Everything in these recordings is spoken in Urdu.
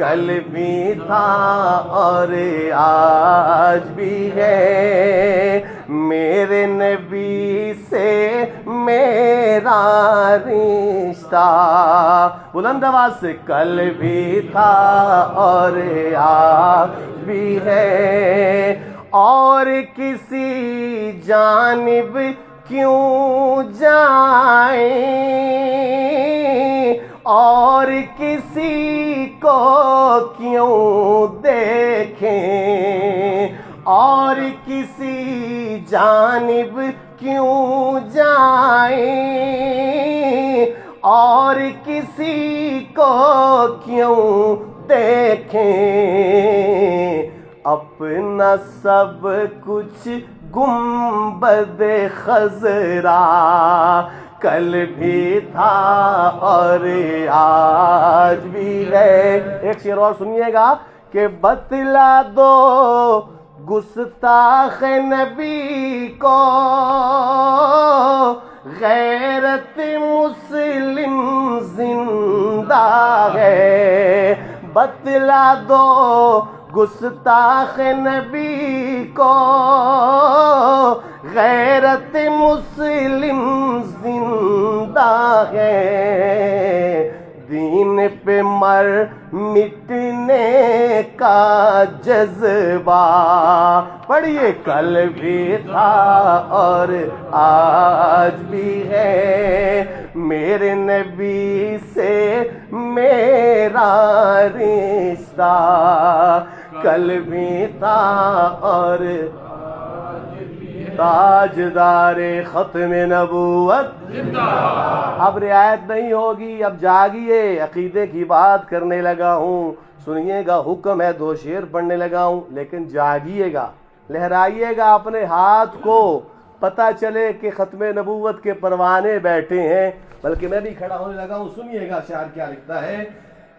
کل بھی تھا اور آج بھی ہے، میرے نبی سے میرا رشتہ. بلند آواز سے، کل بھی تھا اور آج بھی ہے، اور کسی جانب کیوں جائیں، اور کسی کو کیوں دیکھیں، اور کسی جانب کیوں جائیں، اور کسی کو کیوں دیکھیں، اپنا سب کچھ گنبد خضرا کل بھی تھا اور آج بھی ہے. ایک شعر اور سنیے گا کہ بتلا دو گستاخ نبی کو غیرت مسلم زندہ ہے، بتلا دو گستاخ نبی کو غیرت مسلم زندہ ہے، دین پہ مر مٹنے کا جذبہ. پڑھیے، کل بھی تھا اور آج بھی ہے، میرے نبی سے میرا رشتہ. کل بھی تھا اور تاجدار ختم نبوت. اب رعایت نہیں ہوگی، اب جاگیے، عقیدے کی بات کرنے لگا ہوں. سنیے گا، حکم ہے، 2 شعر پڑھنے لگا ہوں، لیکن جاگیے گا، لہرائیے گا اپنے ہاتھ کو، پتہ چلے کہ ختم نبوت کے پروانے بیٹھے ہیں. بلکہ میں بھی کھڑا ہونے لگا ہوں. سنیے گا شاعر کیا لکھتا ہے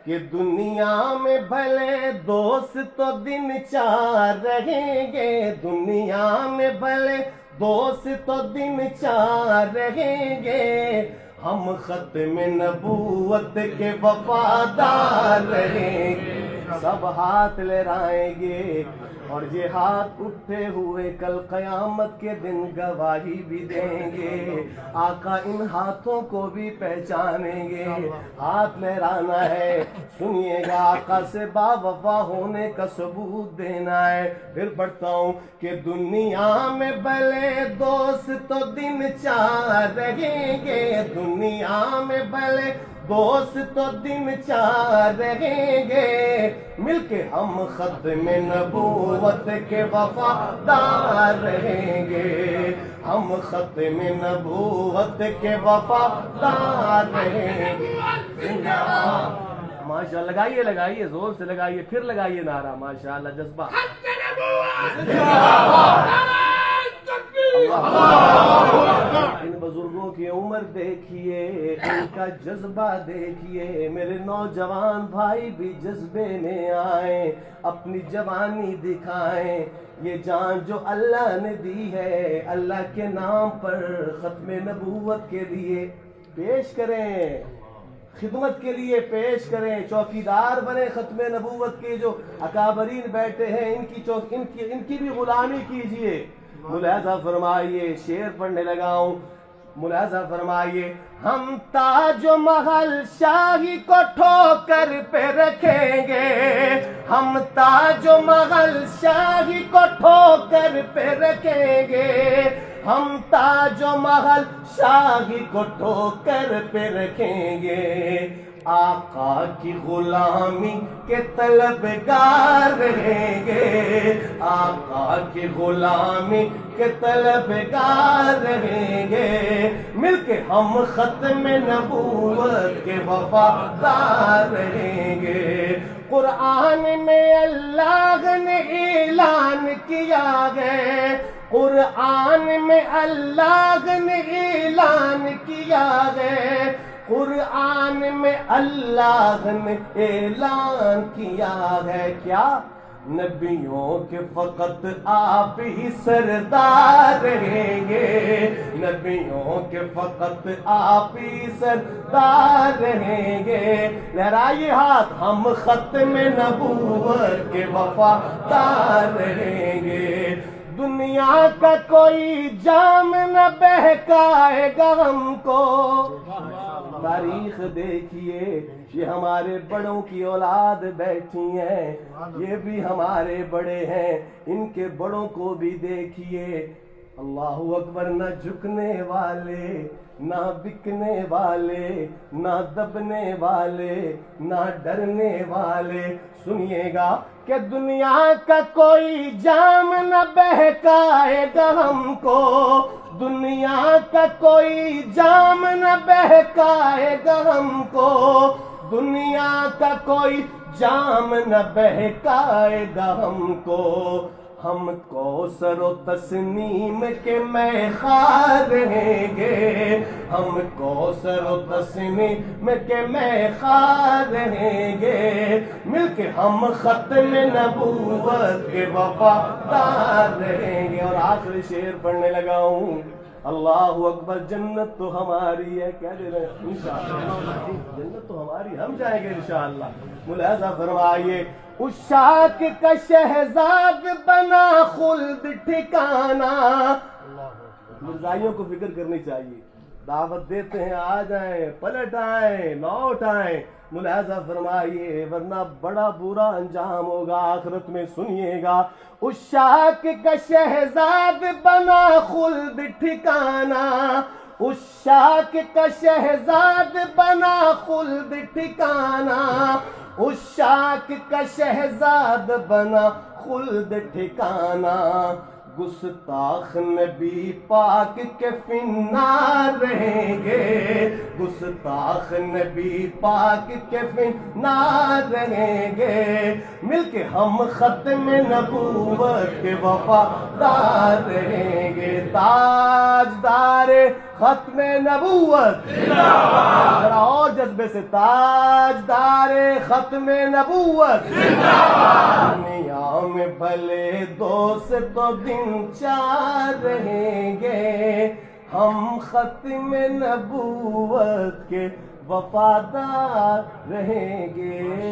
کہ دنیا میں بھلے دوست تو دن 4 رہیں گے، دنیا میں بھلے دوست تو دن 4 رہیں گے، ہم ختم نبوت کے وفادار رہیں گے. سب ہاتھ لہرائیں گے اور یہ ہاتھ اٹھے ہوئے کل قیامت کے دن گواہی بھی دیں گے. آقا ان ہاتھوں کو بھی پہچانیں گے. ہاتھ لہرانا ہے، سنیے گا، آقا سے با وفا ہونے کا ثبوت دینا ہے. پھر پڑھتا ہوں کہ دنیا میں بھلے دوست تو دن 4 رہیں گے، دنیا میں بھلے دوست تو دن 4 رہیں گے، مل کے ہم ختم نبوت کے وفادار رہیں گے، ہم ختم نبوت کے وفادار رہیں گے. ماشاءاللہ، لگائیے لگائیے، زور سے لگائیے، پھر لگائیے نعرہ. ماشاءاللہ، جذبہ. ان بزرگوں کی عمر دیکھیے، ان کا جذبہ دیکھیے. میرے نوجوان بھائی بھی جذبے میں آئیں، اپنی جوانی دکھائیں. یہ جان جو اللہ نے دی ہے، اللہ کے نام پر ختم نبوت کے لیے پیش کریں، خدمت کے لیے پیش کریں. چوکیدار بنے ختم نبوت کے. جو اکابرین بیٹھے ہیں، ان کی بھی غلامی کیجئے. ملاحظہ فرمائیے، شعر پڑھنے لگا ہوں. ملاحظہ فرمائیے، ہم تاج و محل شاہی کو ٹھوکر پہ رکھیں گے، ہم تاج و محل شاہی کو ٹھوکر پہ رکھیں گے، ہم تاج و محل شاہی کو ٹھوکر پہ رکھیں گے. آقا کی غلامی کے طلبگار رہیں گے، آقا کی غلامی کے طلبگار رہیں گے. مل کے ہم ختم نبوت کے وفادار رہیں گے. قرآن میں اللہ نے اعلان کیا ہے، قرآن میں اللہ نے اعلان کیا ہے، قرآن میں اللہ نے اعلان کیا ہے. کیا نبیوں کے فقط آپ ہی سردار رہیں گے، نبیوں کے فقط آپ ہی سردار رہیں گے۔ لہرائیے ہاتھ، ہم ختم نبوت کے وفادار رہیں گے۔ دنیا کا کوئی جام نہ بہکائے گا ہم کو۔ تاریخ دیکھیے، یہ ہمارے بڑوں کی اولاد بیٹھی ہیں، یہ بھی ہمارے بڑے ہیں، ان کے بڑوں کو بھی دیکھیے۔ اللہ اکبر، نہ جھکنے والے، نہ بکنے والے، نہ دبنے والے، نہ ڈرنے والے۔ سنیے گا کہ دنیا کا کوئی جام نہ بہکائے گا ہم کو، دنیا کا کوئی جام نہ بہکائے گا ہم کو، دنیا کا کوئی جام نہ بہکائے گا ہم کو۔ ہم کوثر و تسنیم کے میں خوار رہیں گے، ہم کوثر و تسنیم کے میں خوار رہیں گے، مل کے ہم ختم نبوت کے وفادار رہیں گے۔ اور آخری شعر پڑھنے لگا ہوں، اللہ اکبر، جنت تو ہماری ہے، کیا دے رہے ہیں انشاءاللہ، جنت تو ہماری، ہم جائیں گے انشاءاللہ۔ ملاحظہ فرمائیے، عشاق کا شہزاد بنا خلد ٹھکانہ۔ مرزائیوں کو فکر کرنی چاہیے، دعوت دیتے ہیں آ جائیں، پلٹ آئیں، لوٹ آئیں۔ ملاحظہ فرمائیے، ورنہ بڑا برا انجام ہوگا آخرت میں۔ سنیے گا، عشاق کا شہزاد بنا خلد ٹھکانہ، عشاق کا شہزاد بنا خلد ٹھکانہ، عشاق کا شہزاد بنا خلد ٹھکانہ۔ گستاخ نبی پاک کے فنار رہیں گے، گستاخ نبی پاک کے فنار رہیں گے، مل کے ہم ختم نبوت کے وفادار رہیں گے۔ تاجدار ختم نبوت، ذرا اور جذبے سے، تاجدار ختم نبوت، دنیا میں بھلے دوست تو دن چار رہیں گے، ہم ختم نبوت کے وفادار رہیں گے۔